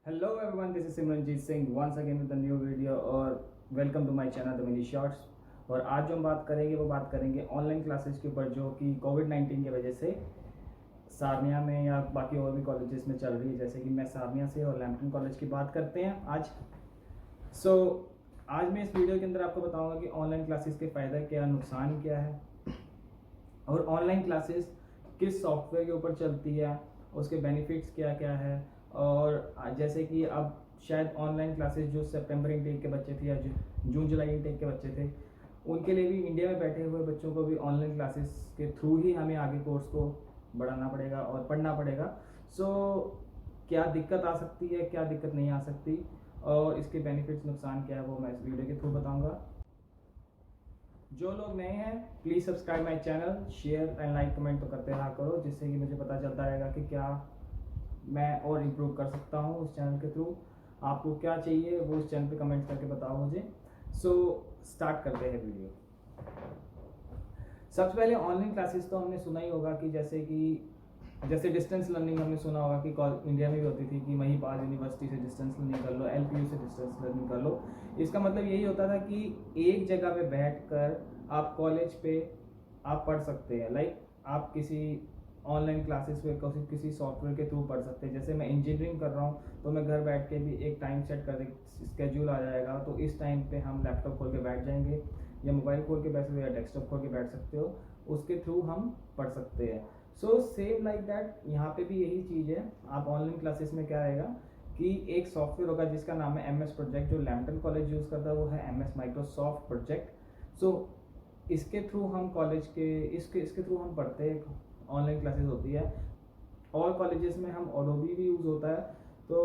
Hello everyone, this is Simranjeet Singh once again with the new video और welcome to my channel the mini shorts. और आज जो हम बात करेंगे वो बात करेंगे ऑनलाइन क्लासेस के ऊपर जो कि कोविड-19 की वजह से सारनिया में या बाकी और भी कॉलेजेस में चल रही है। जैसे कि मैं सारनिया से और लैम्पटन कॉलेज की बात करते हैं आज। आज मैं इस वीडियो के अंदर आपको बताऊंगा कि ऑनलाइन क्लासेस के फ़ायदे क्या, नुकसान क्या है और ऑनलाइन क्लासेस किस सॉफ्टवेयर के ऊपर चलती है, उसके बेनिफिट्स क्या क्या है। और जैसे कि अब शायद ऑनलाइन क्लासेस जो सितंबर इनटेक के बच्चे थे या जून जुलाई इनटेक के बच्चे थे, उनके लिए भी इंडिया में बैठे हुए बच्चों को भी ऑनलाइन क्लासेस के थ्रू ही हमें आगे कोर्स को बढ़ाना पड़ेगा और पढ़ना पड़ेगा। क्या दिक्कत आ सकती है, क्या दिक्कत नहीं आ सकती और इसके बेनिफिट्स नुकसान क्या है वो मैं इस वीडियो के थ्रू बताऊंगा। जो लोग नए हैं please subscribe my channel, share and like comment तो करते रहा करो, जिससे कि मुझे पता चलता रहेगा कि क्या मैं और इम्प्रूव कर सकता हूँ उस चैनल के थ्रू। आपको क्या चाहिए वो उस चैनल पे कमेंट करके बताओ मुझे। स्टार्ट करते हैं वीडियो। सबसे पहले ऑनलाइन क्लासेस तो हमने सुना ही होगा कि जैसे डिस्टेंस लर्निंग हमने सुना होगा कि इंडिया में भी होती थी कि वहीं पास यूनिवर्सिटी से डिस्टेंस लर्निंग कर लो, एलपीयू से डिस्टेंस लर्निंग कर लो। इसका मतलब यही होता था कि एक जगह पे बैठकर आप कॉलेज पे आप पढ़ सकते हैं। आप किसी ऑनलाइन क्लासेस पे किसी सॉफ्टवेयर के थ्रू पढ़ सकते हैं। जैसे मैं इंजीनियरिंग कर रहा हूँ तो मैं घर बैठ के भी एक टाइम सेट कर स्केड्यूल आ जाएगा, तो इस टाइम पे हम लैपटॉप खोल के बैठ जाएंगे या मोबाइल खोल के बैठ सकते हो या डेस्कटॉप खोल के बैठ सकते हो, उसके थ्रू हम पढ़ सकते हैं। सेम लाइक दैट यहाँ पे भी यही चीज़ है। आप ऑनलाइन क्लासेस में क्या रहेगा कि एक सॉफ्टवेयर होगा जिसका नाम है MS प्रोजेक्ट, जो लैम्पटन कॉलेज यूज़ करता है वो है MS माइक्रोसॉफ्ट प्रोजेक्ट। इसके थ्रू हम कॉलेज के इसके थ्रू हम पढ़ते हैं, ऑनलाइन क्लासेस होती है। और कॉलेजेस में हम ओडोबी भी यूज़ होता है, तो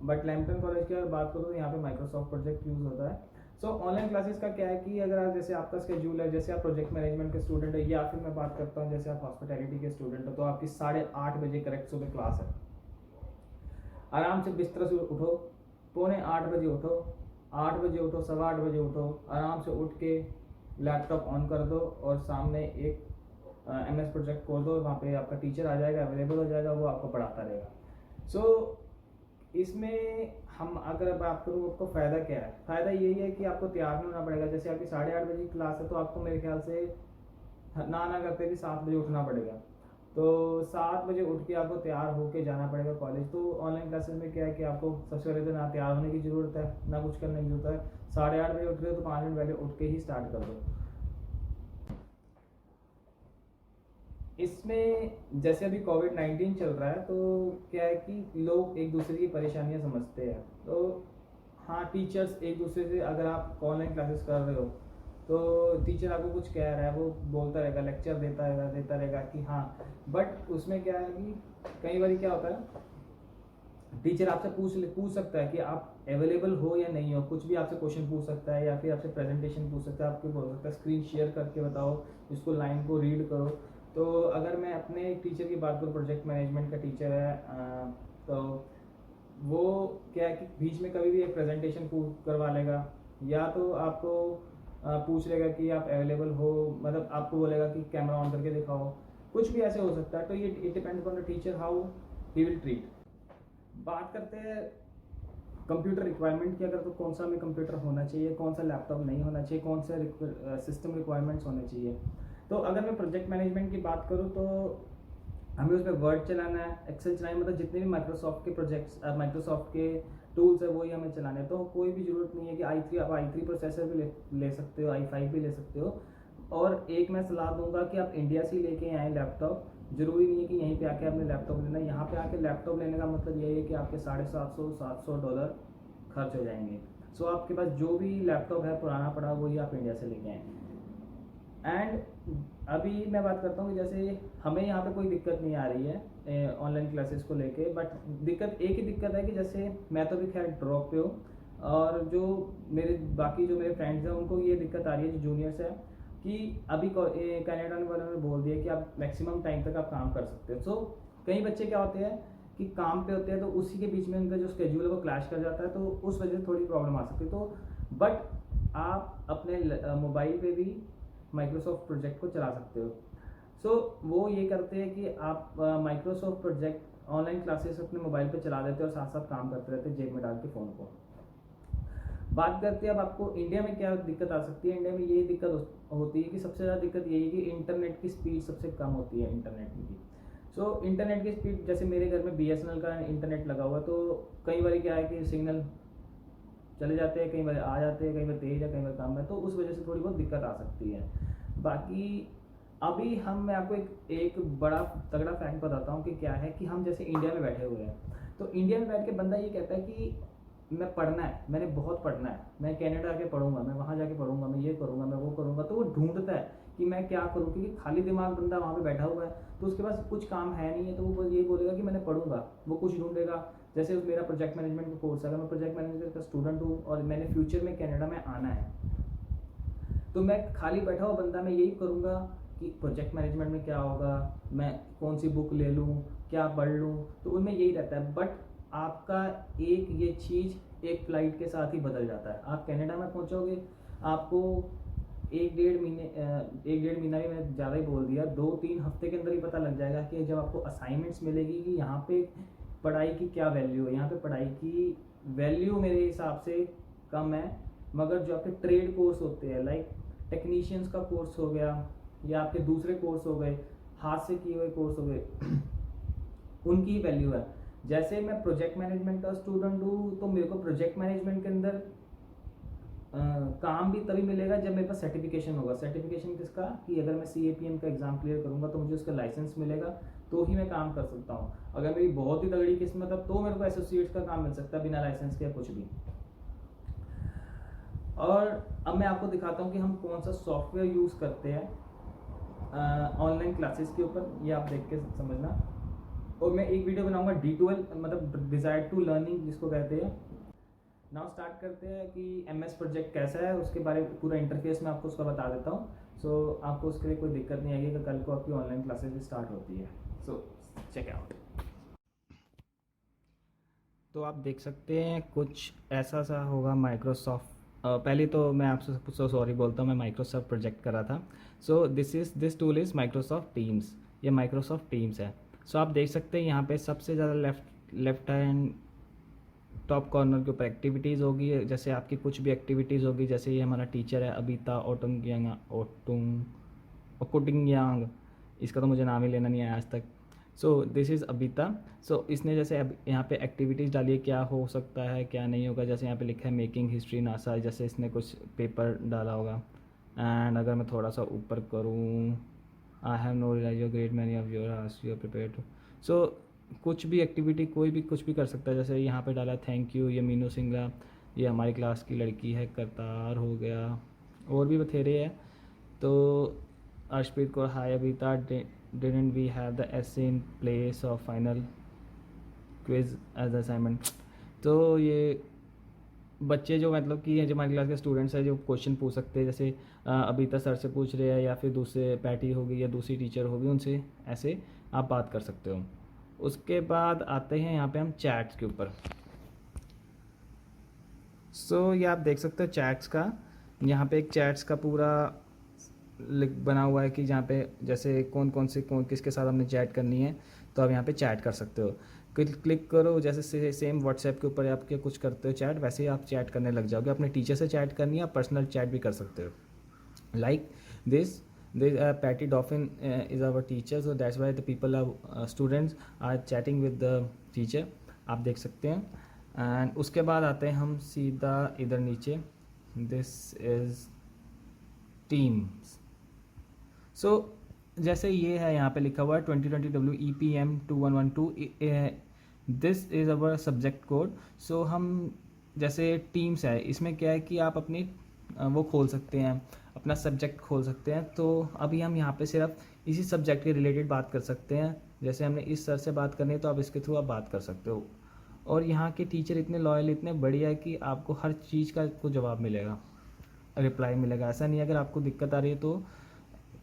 बट लैम्पटन कॉलेज की अगर बात करूँ तो यहाँ पे माइक्रोसॉफ्ट प्रोजेक्ट यूज़ होता है। ऑनलाइन क्लासेस का क्या है कि अगर आप जैसे आपका स्केड्यूल है, जैसे आप प्रोजेक्ट मैनेजमेंट के स्टूडेंट है या फिर मैं बात करता हूँ जैसे आप हॉस्पिटैलिटी के स्टूडेंट हो, तो आपकी 8:30 बजे करेक्ट सुबह क्लास है। आराम से बिस्तर से उठो, 7:45 बजे उठो, 8 बजे उठो, 8:15 बजे उठो, आराम से उठ के लैपटॉप ऑन कर दो और सामने एक MS प्रोजेक्ट खोल दो, वहाँ पे आपका टीचर आ जाएगा, अवेलेबल हो जाएगा, वो आपको पढ़ाता रहेगा। इसमें हम अगर बात करूँ आपको फ़ायदा क्या है, फ़ायदा यही है कि आपको तैयार नहीं होना पड़ेगा। जैसे आपकी 8:30 बजे की क्लास है तो आपको मेरे ख्याल से ना करते भी 7 बजे उठना पड़ेगा। तो 7 बजे उठ के आपको तैयार होके जाना पड़ेगा कॉलेज। तो ऑनलाइन क्लासेस में क्या है कि आपको सबसे पहले तो ना तैयार होने की ज़रूरत है ना कुछ करने की ज़रूरत है। 8:30 बजे उठ रहे हो तो 5 मिनट पहले उठ के ही स्टार्ट कर दो। इसमें जैसे अभी कोविड-19 चल रहा है तो क्या है कि लोग एक दूसरे की परेशानियां समझते हैं। तो हाँ, टीचर्स एक दूसरे से, अगर आप ऑनलाइन क्लासेस कर रहे हो तो टीचर आपको कुछ कह रहा है, वो बोलता रहेगा, लेक्चर देता रहेगा कि हाँ, बट उसमें क्या है कि कई बार क्या होता है, टीचर आपसे पूछ सकता है कि आप अवेलेबल हो या नहीं हो, कुछ भी आपसे क्वेश्चन पूछ सकता है या फिर आपसे प्रेजेंटेशन पूछ सकता है, आपको बोल सकता है स्क्रीन शेयर करके बताओ, इसको लाइन को रीड करो। तो अगर मैं अपने टीचर की बात करूँ, प्रोजेक्ट मैनेजमेंट का टीचर है, तो वो क्या है कि बीच में कभी भी एक प्रेजेंटेशन करवा लेगा या तो आपको पूछ लेगा कि आप अवेलेबल हो, मतलब आपको बोलेगा कि कैमरा ऑन करके दिखाओ, कुछ भी ऐसे हो सकता है। तो ये it depends on the teacher how he will treat. बात करते हैं कंप्यूटर रिक्वायरमेंट की, अगर तो कौन सा हमें कंप्यूटर होना चाहिए, कौन सा लैपटॉप नहीं होना चाहिए, कौन सा सिस्टम रिक्वायरमेंट्स होने चाहिए। तो अगर मैं प्रोजेक्ट मैनेजमेंट की बात करूँ तो हमें उसमें वर्ड चलाना है, एक्सेल चलाना है, मतलब जितने भी माइक्रोसॉफ्ट के प्रोजेक्ट्स, माइक्रोसॉफ्ट के टूल्स है वही हमें चलाने हैं। तो कोई भी ज़रूरत नहीं है कि आप i3 प्रोसेसर भी ले सकते हो, i5 भी ले सकते हो। और एक मैं सलाह दूंगा कि आप इंडिया से लेके आएँ लैपटॉप। ज़रूरी नहीं है कि यहीं पे आके आपने लैपटॉप लेना है। यहाँ पे आके लैपटॉप लेने का मतलब यही है कि आपके $750-700 खर्च हो जाएंगे। आपके पास जो भी लैपटॉप है पुराना पड़ा वही आप इंडिया से लेके आएँ। एंड अभी मैं बात करता हूँ कि जैसे हमें यहाँ पे कोई दिक्कत नहीं आ रही है ऑनलाइन क्लासेस को लेके, बट एक ही दिक्कत है कि जैसे मैं तो भी खैर ड्रॉप पे हूँ और जो मेरे फ्रेंड्स हैं उनको ये दिक्कत आ रही है, जो जूनियर्स है, कि अभी कनाडा वालों ने बोल दिया कि आप मैक्सिमम टाइम तक आप काम कर सकते हो। कई बच्चे क्या होते हैं कि काम पे होते हैं तो उसी के बीच में उनका जो स्केड्यूल है वो क्लैश कर जाता है, तो उस वजह से थोड़ी प्रॉब्लम आ सकती है। तो बट आप अपने मोबाइल पे भी माइक्रोसॉफ्ट प्रोजेक्ट को चला सकते हो। वो ये करते हैं कि आप माइक्रोसॉफ्ट प्रोजेक्ट ऑनलाइन क्लासेस अपने मोबाइल पे चला देते हैं और साथ साथ काम करते रहते हैं जेब में डाल के फ़ोन को। बात करते हैं अब आपको इंडिया में क्या दिक्कत आ सकती है। इंडिया में यही दिक्कत होती है कि सबसे ज़्यादा दिक्कत यही है कि इंटरनेट की स्पीड सबसे कम होती है इंटरनेट की। सो इंटरनेट की स्पीड, जैसे मेरे घर में BSNL का इंटरनेट लगा हुआ, तो कई बार क्या है कि सिग्नल चले जाते हैं, कई बार आ जाते हैं, कई बार तेज़ है, कई बार कम है, तो उस वजह से थोड़ी बहुत दिक्कत आ सकती है। बाकी अभी मैं आपको एक बड़ा तगड़ा फैक्ट बताता हूँ कि क्या है कि हम जैसे इंडिया में बैठे हुए हैं, तो इंडिया में बैठ के बंदा ये कहता है कि मैं पढ़ना है, मैंने बहुत पढ़ना है, मैं कनाडा आके पढ़ूंगा, मैं वहाँ जाके पढ़ूंगा, मैं ये करूँगा, मैं वो करूँगा, तो वो ढूंढता है कि मैं क्या करूँ, क्योंकि खाली दिमाग बंदा वहाँ पे बैठा हुआ है, तो उसके पास कुछ काम है नहीं है, तो वो ये बोलेगा कि मैंने पढ़ूंगा, वो कुछ ढूंढेगा। जैसे मेरा प्रोजेक्ट मैनेजमेंट का कोर्स है, अगर मैं प्रोजेक्ट मैनेजमेंट का स्टूडेंट हूँ और मैंने फ्यूचर में कनाडा में आना है, तो मैं खाली बैठा हुआ बंदा मैं यही करूँगा कि प्रोजेक्ट मैनेजमेंट में क्या होगा, मैं कौन सी बुक ले लूँ, क्या पढ़ लूँ, तो उनमें यही रहता है। बट आपका एक ये चीज़ एक फ्लाइट के साथ ही बदल जाता है। आप कनाडा में पहुँचोगे, आपको एक डेढ़ महीना भी मैंने ज़्यादा ही बोल दिया, 2-3 हफ्ते के अंदर ही पता लग जाएगा कि जब आपको असाइनमेंट्स मिलेगी कि यहाँ पे पढ़ाई की क्या वैल्यू है। यहाँ पे पढ़ाई की वैल्यू मेरे हिसाब से कम है, मगर जो आपके ट्रेड कोर्स होते हैं, लाइक टेक्नीशियंस का कोर्स हो गया या आपके दूसरे कोर्स हो गए, हाथ से किए हुए कोर्स हो गए, उनकी वैल्यू है। जैसे मैं प्रोजेक्ट मैनेजमेंट का स्टूडेंट हूँ, तो मेरे को प्रोजेक्ट मैनेजमेंट के अंदर काम भी तभी मिलेगा जब मेरे पास सर्टिफिकेशन होगा। सर्टिफिकेशन किसका, कि अगर मैं CAPM का एग्ज़ाम क्लियर करूँगा तो मुझे उसका लाइसेंस मिलेगा, तो ही मैं काम कर सकता हूँ। अगर मेरी बहुत ही तगड़ी किस्मत है तो मेरे को एसोसिएट्स का काम मिल सकता है बिना लाइसेंस के या कुछ भी। और अब मैं आपको दिखाता हूँ कि हम कौन सा सॉफ्टवेयर यूज़ करते हैं ऑनलाइन क्लासेस के ऊपर, ये आप देख के समझना। और मैं एक वीडियो बनाऊंगा D2L, मतलब डिज़ायर टू लर्निंग जिसको कहते हैं। नाउ स्टार्ट करते हैं कि MS प्रोजेक्ट कैसा है, उसके बारे में पूरा इंटरफेस में आपको उसका बता देता हूँ। सो आपको उसके लिए कोई दिक्कत नहीं आएगी कि कल को आपकी ऑनलाइन क्लासेस भी स्टार्ट होती है। So check out. तो आप देख सकते हैं कुछ ऐसा सा होगा माइक्रोसॉफ्ट। पहले तो मैं आपसे सॉरी बोलता हूँ, मैं माइक्रोसॉफ्ट प्रोजेक्ट कर रहा था। So this tool is Microsoft teams, ये माइक्रोसॉफ्ट टीम्स है। सो आप देख सकते हैं यहाँ पे सबसे ज़्यादा लेफ्ट हैंड टॉप कॉर्नर के ऊपर एक्टिविटीज़ होगी। जैसे आपकी कुछ भी एक्टिविटीज़ होगी, जैसे ये हमारा टीचर है अबिता ओकुटिंगयांग, इसका तो मुझे नाम ही लेना नहीं आया आज तक। So this is Abita. सो इसने जैसे अब यहाँ पे एक्टिविटीज़ डाली है, क्या हो सकता है क्या नहीं होगा। जैसे यहाँ पे लिखा है मेकिंग हिस्ट्री नासा, जैसे इसने कुछ पेपर डाला होगा। एंड अगर मैं थोड़ा सा ऊपर करूँ, I have no realise your great many of your ask you are prepared to. So कुछ भी एक्टिविटी कोई भी कुछ भी कर सकता है। जैसे यहाँ पे डाला थैंक यू, ये मीनू सिंगला, ये हमारी क्लास की लड़की है, करतार हो गया, और भी बथेरे है। तो Arshpreet Kaur, hi Abita, didn't we have the essay in place of final quiz as assignment. तो ये बच्चे जो मतलब कि जो हमारी क्लास के स्टूडेंट्स हैं जो क्वेश्चन पूछ सकते हैं, जैसे अबिता सर से पूछ रहे हैं या फिर दूसरे पैटी होगी या दूसरी टीचर होगी, उनसे ऐसे आप बात कर सकते हो। उसके बाद आते हैं यहाँ पे हम चैट्स के ऊपर। सो ये आप देख सकते हो चैट्स का, यहाँ पे एक चैट्स का पूरा बना हुआ है कि जहाँ पे जैसे कौन किसके साथ हमने चैट करनी है, तो आप यहाँ पे चैट कर सकते हो। क्लिक करो, जैसे सेम व्हाट्सएप के ऊपर आप क्या कुछ करते हो चैट, वैसे ही आप चैट करने लग जाओगे। अपने टीचर से चैट करनी है, आप पर्सनल चैट भी कर सकते हो। Like this Patty Dauphin is our teacher, so that's why the people students are chatting with the teacher, आप देख सकते हैं। एंड उसके बाद आते हैं हम सीधा इधर नीचे, दिस इज़ टीम्स। सो जैसे ये है यहाँ पे लिखा हुआ है 2020 WEPM 2112, this is our subject code. So हम जैसे टीम्स है, इसमें क्या है कि आप अपनी वो खोल सकते हैं, अपना सब्जेक्ट खोल सकते हैं। तो अभी हम यहाँ पे सिर्फ इसी सब्जेक्ट के रिलेटेड बात कर सकते हैं। जैसे हमने इस सर से बात करनी है तो आप इसके थ्रू आप बात कर सकते हो। और यहाँ के टीचर इतने लॉयल, इतने बढ़िया है कि आपको हर चीज़ का को जवाब मिलेगा, रिप्लाई मिलेगा। ऐसा नहीं है अगर आपको दिक्कत आ रही है तो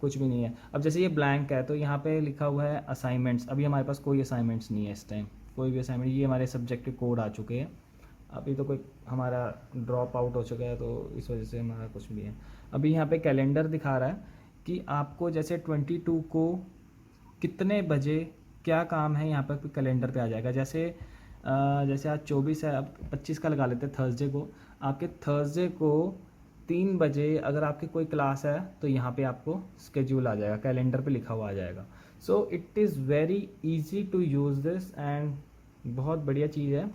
कुछ भी नहीं है। अब जैसे ये ब्लैंक है तो यहाँ पे लिखा हुआ है असाइनमेंट्स, अभी हमारे पास कोई असाइनमेंट्स नहीं है इस टाइम, कोई भी असाइनमेंट। ये हमारे सब्जेक्ट के कोड आ चुके हैं, अभी तो कोई हमारा ड्रॉप आउट हो चुका है तो इस वजह से हमारा कुछ भी है। अभी यहाँ पे कैलेंडर दिखा रहा है कि आपको जैसे 22 को कितने बजे क्या काम है यहाँ पर कैलेंडर पे आ जाएगा। जैसे आज 24 है, अब 25 का लगा लेते हैं थर्सडे को। आपके थर्सडे को 3 बजे अगर आपकी कोई क्लास है तो यहाँ पे आपको स्केड्यूल आ जाएगा, कैलेंडर पे लिखा हुआ आ जाएगा। So it is very easy to use this and बहुत बढ़िया चीज़ है।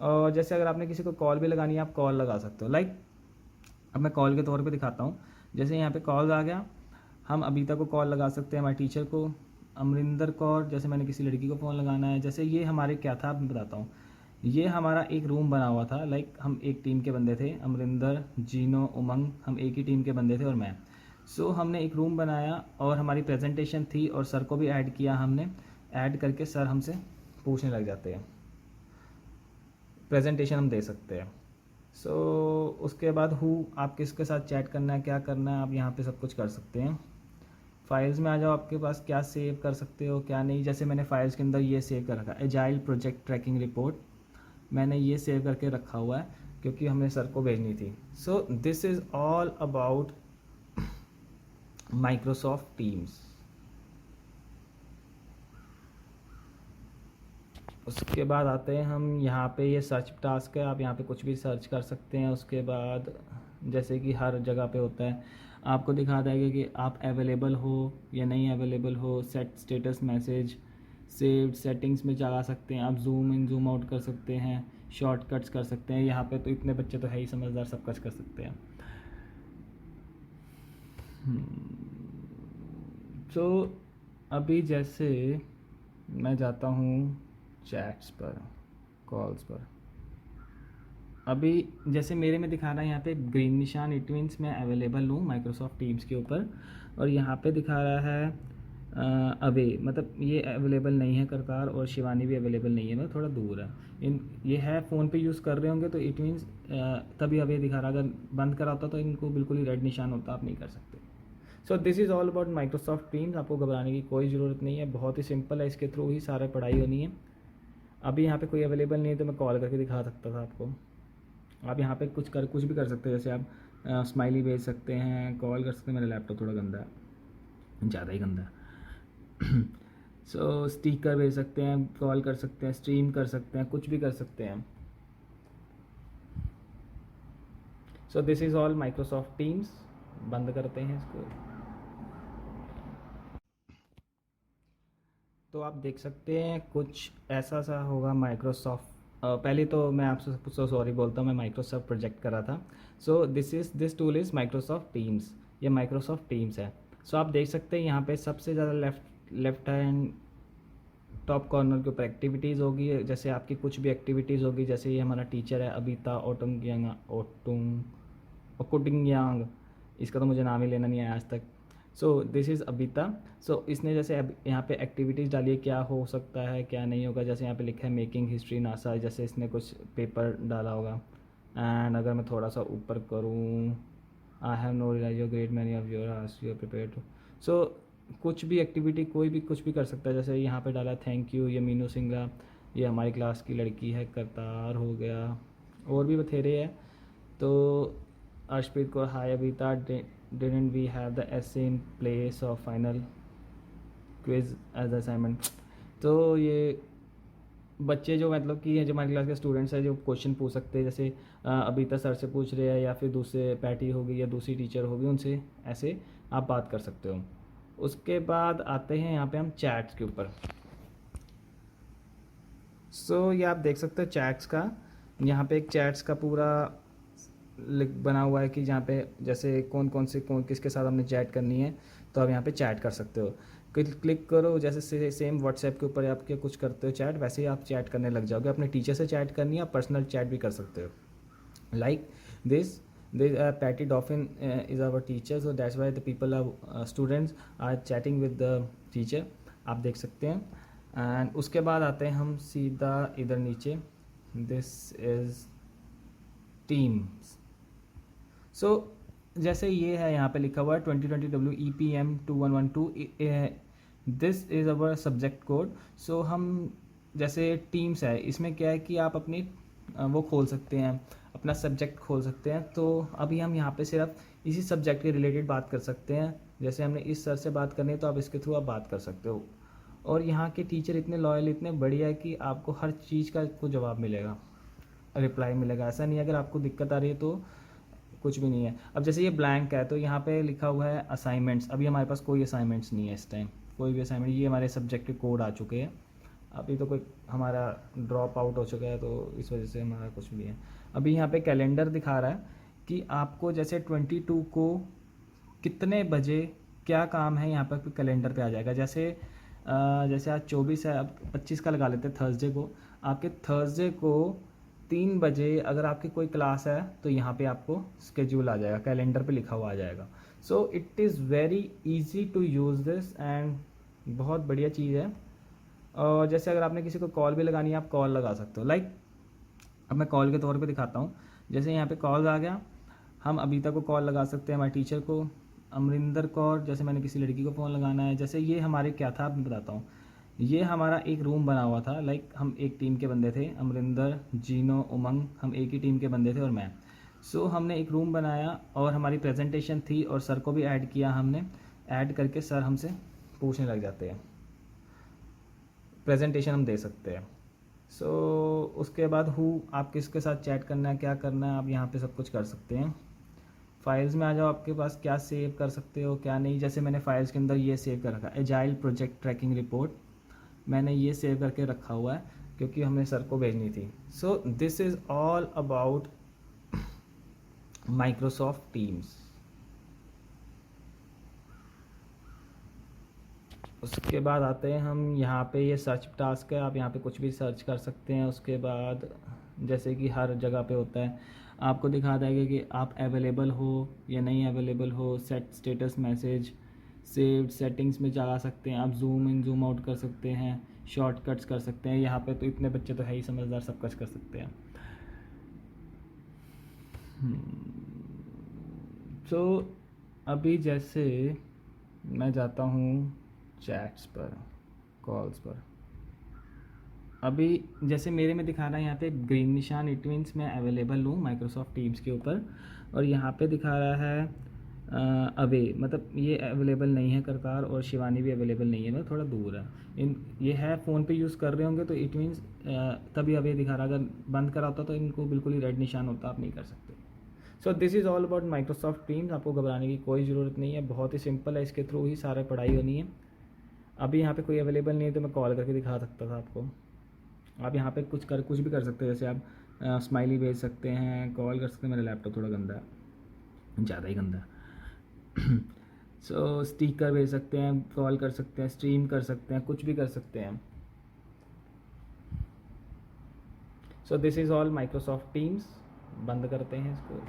और जैसे अगर आपने किसी को कॉल भी लगानी है, आप कॉल लगा सकते हो। अब मैं कॉल के तौर पे दिखाता हूँ। जैसे यहाँ पे कॉल आ गया, हम अबीता को कॉल लगा सकते हैं, हमारे टीचर को, अमरिंदर कौर, जैसे मैंने किसी लड़की को फ़ोन लगाना है। जैसे ये हमारे क्या था, मैं बताता हूँ। ये हमारा एक रूम बना हुआ था, हम एक टीम के बंदे थे, अमरिंदर, जीनो, उमंग, हम एक ही टीम के बंदे थे और मैं। सो हमने एक रूम बनाया और हमारी प्रेजेंटेशन थी और सर को भी ऐड किया हमने। ऐड करके सर हमसे पूछने लग जाते हैं, प्रेजेंटेशन हम दे सकते हैं। सो उसके बाद आप किसके साथ चैट करना है, क्या करना है, आप यहाँ पे सब कुछ कर सकते हैं। फाइल्स में आ जाओ, आपके पास क्या सेव कर सकते हो क्या नहीं। जैसे मैंने फाइल्स के अंदर ये सेव कर रखा है, एजाइल प्रोजेक्ट ट्रैकिंग रिपोर्ट, मैंने ये सेव करके रखा हुआ है क्योंकि हमने सर को भेजनी थी। So this is all about Microsoft teams. उसके बाद आते हैं हम यहाँ पे, ये सर्च टास्क है, आप यहाँ पे कुछ भी सर्च कर सकते हैं। उसके बाद जैसे कि हर जगह पे होता है, आपको दिखा देगा कि आप अवेलेबल हो या नहीं अवेलेबल हो। Set status message, saved settings में जा सकते हैं, आप जूम इन जूम आउट कर सकते हैं, शॉर्टकट्स कर सकते हैं। यहाँ पे तो इतने बच्चे तो है ही समझदार, सब कुछ कर सकते हैं। तो अभी जैसे मैं जाता हूँ चैट्स पर, कॉल्स पर। अभी जैसे मेरे में दिखा रहा है यहाँ पे ग्रीन निशान, इट मीन्स मैं अवेलेबल हूँ माइक्रोसॉफ्ट टीम्स के ऊपर। और यहाँ पे दिखा रहा है अवे, मतलब ये अवेलेबल नहीं है करतार, और शिवानी भी अवेलेबल नहीं है, मतलब थोड़ा दूर है। ये है फ़ोन पे यूज़ कर रहे होंगे तो इट मीन्स तभी अवे दिखा रहा। अगर बंद करा होता तो इनको बिल्कुल ही रेड निशान होता, आप नहीं कर सकते। So this is all about Microsoft teams. आपको घबराने की कोई ज़रूरत नहीं है, बहुत ही सिंपल है, इसके थ्रू ही सारा पढ़ाई होनी है। अभी यहाँ पे कोई अवेलेबल नहीं है तो मैं कॉल करके दिखा सकता था आपको। आप यहाँ पे कुछ भी कर सकते हैं। जैसे आप स्माइली भेज सकते हैं, कॉल कर सकते हैं। मेरा लैपटॉप थोड़ा गंदा है, ज़्यादा ही गंदा है। सो स्टिकर भेज सकते हैं, कॉल कर सकते हैं, स्ट्रीम कर सकते हैं, कुछ भी कर सकते हैं। So this is all Microsoft teams. बंद करते हैं इसको। तो आप देख सकते हैं कुछ ऐसा सा होगा माइक्रोसॉफ्ट। पहले तो मैं आपसे सॉरी बोलता हूँ, मैं माइक्रोसॉफ्ट प्रोजेक्ट कर रहा था। So this tool is Microsoft teams, ये माइक्रोसॉफ्ट टीम्स है। सो आप देख सकते हैं यहाँ पे सबसे ज़्यादा लेफ्ट हैंड टॉप कॉर्नर के ऊपर एक्टिविटीज़ होगी। जैसे आपकी कुछ भी एक्टिविटीज़ होगी, जैसे ये हमारा टीचर है अबीता ओकुटिंगयांग, इसका तो मुझे नाम ही लेना नहीं आया आज तक। So this is अबीता। सो इसने जैसे अब यहाँ पे एक्टिविटीज़ डाली है, क्या हो सकता है क्या नहीं होगा। जैसे यहाँ पे लिखा है मेकिंग हिस्ट्री नासा, जैसे इसने कुछ पेपर डाला होगा। एंड अगर मैं थोड़ा सा ऊपर करूँ, I have no realise your great many of your ask you prepare to. So कुछ भी एक्टिविटी कोई भी कुछ भी कर सकता है। जैसे यहाँ पे डाला थैंक यू, ये मीनू सिंगला, ये हमारी क्लास की लड़की है, करतार हो गया, और भी बथेरे है। तो अर्शप्रीत कौर, हाय अबीता, didn't we have the essay in place of final quiz as assignment। तो ये बच्चे जो मतलब कि जो हमारी क्लास के स्टूडेंट्स हैं जो क्वेश्चन पूछ सकते हैं, जैसे अबीता सर से पूछ रहे हैं या फिर दूसरे पैटी होगी या दूसरी टीचर होगी, उनसे ऐसे आप बात कर सकते हो। उसके बाद आते हैं यहाँ पे हम चैट्स के ऊपर। सो ये आप देख सकते हो चैट्स का, यहाँ पे एक चैट्स का पूरा बना हुआ है कि जहाँ पे जैसे कौन किसके साथ हमने चैट करनी है, तो आप यहाँ पे चैट कर सकते हो। क्लिक करो, जैसे सेम व्हाट्सएप के ऊपर आप क्या कुछ करते हो चैट, वैसे ही आप चैट करने लग जाओगे। अपने टीचर से चैट करनी है, आप पर्सनल चैट भी कर सकते हो। Like this Patty Dauphin is our teacher, so that's why the people are students are chatting with the teacher, आप देख सकते हैं। एंड उसके बाद आते हैं हम सीधा इधर नीचे, दिस इज़ टीम्स। सो जैसे ये है यहाँ पे लिखा हुआ है 2020 WEPM 2112, this is our subject code. So हम जैसे टीम्स है, इसमें क्या है कि आप अपनी वो खोल सकते हैं, अपना सब्जेक्ट खोल सकते हैं। तो अभी हम यहाँ पे सिर्फ इसी सब्जेक्ट के रिलेटेड बात कर सकते हैं। जैसे हमने इस सर से बात करनी है तो आप इसके थ्रू आप बात कर सकते हो। और यहाँ के टीचर इतने लॉयल, इतने बढ़िया है कि आपको हर चीज़ का को जवाब मिलेगा, रिप्लाई मिलेगा। ऐसा नहीं है अगर आपको दिक्कत आ रही है तो कुछ भी नहीं है। अब जैसे ये ब्लैंक है तो यहाँ पे लिखा हुआ है असाइनमेंट्स। अभी हमारे पास कोई असाइनमेंट्स नहीं है इस टाइम, कोई भी असाइनमेंट। ये हमारे सब्जेक्ट के कोड आ चुके हैं, अभी तो कोई हमारा ड्रॉप आउट हो चुका है तो इस वजह से हमारा कुछ भी है। अभी यहाँ पे कैलेंडर दिखा रहा है कि आपको जैसे 22 को कितने बजे क्या काम है, यहाँ पर कैलेंडर पे आ जाएगा। जैसे आज 24 है, अब 25 का लगा लेते हैं थर्सडे को। आपके थर्सडे को 3 बजे अगर आपकी कोई क्लास है तो यहाँ पे आपको स्केड्यूल आ जाएगा, कैलेंडर पे लिखा हुआ आ जाएगा। So it is very easy to use this and बहुत बढ़िया चीज़ है। और जैसे अगर आपने किसी को कॉल भी लगानी है, आप कॉल लगा सकते हो। अब मैं कॉल के तौर पे दिखाता हूँ। जैसे यहाँ पे कॉल आ गया, हम अबीता को कॉल लगा सकते हैं, हमारे टीचर को, अमरिंदर कौर, जैसे मैंने किसी लड़की को फ़ोन लगाना है। जैसे ये हमारे क्या था, मैं बताता हूँ। ये हमारा एक रूम बना हुआ था, हम एक टीम के बंदे थे, अमरिंदर, जीनो, उमंग, हम एक ही टीम के बंदे थे और मैं। सो हमने एक रूम बनाया और हमारी प्रेजेंटेशन थी और सर को भी ऐड किया हमने। ऐड करके सर हमसे पूछने लग जाते हैं, प्रेजेंटेशन हम दे सकते हैं। सो उसके बाद आप किसके साथ चैट करना है, क्या करना है, आप यहाँ पे सब कुछ कर सकते हैं। फाइल्स में आ जाओ, आपके पास क्या सेव कर सकते हो क्या नहीं। जैसे मैंने फाइल्स के अंदर ये सेव कर रखा, एजाइल प्रोजेक्ट ट्रैकिंग रिपोर्ट, मैंने ये सेव करके रखा हुआ है क्योंकि हमें सर को भेजनी थी। So this is all about Microsoft teams. उसके बाद आते हैं हम यहाँ पे, ये सर्च टास्क है, आप यहाँ पे कुछ भी सर्च कर सकते हैं। उसके बाद जैसे कि हर जगह पे होता है, आपको दिखा देगा कि आप अवेलेबल हो या नहीं अवेलेबल हो। Set status message, saved settings में जा सकते हैं, आप जूम इन जूम आउट कर सकते हैं, शॉर्टकट्स कर सकते हैं। यहाँ पे तो इतने बच्चे तो है ही समझदार, सब कुछ कर सकते हैं। तो अभी जैसे मैं जाता हूँ चैट्स पर, कॉल्स पर। अभी जैसे मेरे में दिखा रहा है यहाँ पे ग्रीन निशान, इट मीन्स मैं अवेलेबल हूँ माइक्रोसॉफ्ट टीम्स के ऊपर। और यहाँ पे दिखा रहा है अवे, मतलब ये अवेलेबल नहीं है करतार, और शिवानी भी अवेलेबल नहीं है, मतलब थोड़ा दूर है। ये है फ़ोन पे यूज़ कर रहे होंगे तो इट मीन्स तभी अवे दिखा रहा। अगर बंद करा होता तो इनको बिल्कुल ही रेड निशान होता, आप नहीं कर सकते। So this is all about Microsoft teams. आपको घबराने की कोई ज़रूरत नहीं है, बहुत ही सिंपल है, इसके थ्रू ही सारा पढ़ाई होनी है। अभी यहाँ पे कोई अवेलेबल नहीं है तो मैं कॉल करके दिखा सकता था आपको। आप यहाँ पे कुछ भी कर सकते हैं, जैसे आप स्माइली भेज सकते हैं, कॉल कर सकते हैं। मेरा लैपटॉप थोड़ा गंदा है, ज़्यादा ही गंदा है। सो स्टिकर भेज सकते हैं, कॉल कर सकते हैं, स्ट्रीम कर सकते हैं, कुछ भी कर सकते हैं। So this is all Microsoft teams. बंद करते हैं इसको।